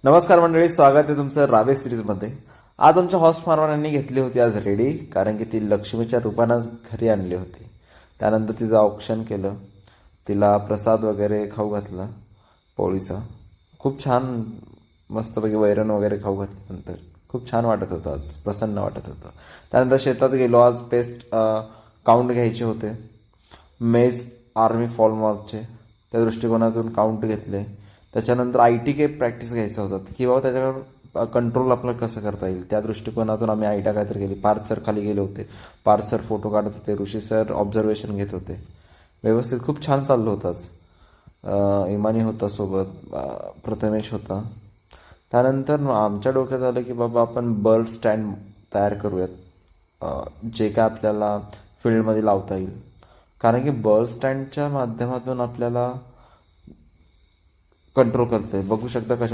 नमस्कार मंडळी, स्वागत आहे तुमचं रावे सिरीजमध्ये. आज आमच्या हॉर्स फार्मरांनी घेतली होती आज रेडी, कारण की ती लक्ष्मीच्या रूपानं घरी आणली होती. त्यानंतर तिचं औक्षण केलं, तिला प्रसाद वगैरे खाऊ घातला पोळीचा. खूप छान मस्तपैकी वैरण वगैरे खाऊ घातल्यानंतर खूप छान वाटत होतं, आज प्रसन्न वाटत होतं. त्यानंतर शेतात गेलो. आज पेस्ट काउंट घ्यायचे होते, मेस आर्मी फॉल मार्कचे, त्या दृष्टिकोनातून काउंट घेतले. त्याच्यानंतर ITK प्रॅक्टिस घ्यायचं होतं की बाबा त्याच्यावर कंट्रोल आपलं कसं करता येईल, त्या दृष्टिकोनातून आम्ही आयडिया काहीतरी केली. पार्थ सर खाली गेले होते, पार्थ सर फोटो काढत होते, ऋषी सर ऑब्झर्वेशन घेत होते. व्यवस्थित खूप छान चाललं होतं आज. इमानी होता सोबत, प्रथमेश होता. त्यानंतर आमच्या डोक्यात आलं की बाबा आपण बर्ड स्टँड तयार करूयात, जे काय आपल्याला फील्डमध्ये लावता येईल. कारण की बर्ड स्टँडच्या माध्यमातून आपल्याला कंट्रोल करते. बघू शकता कशा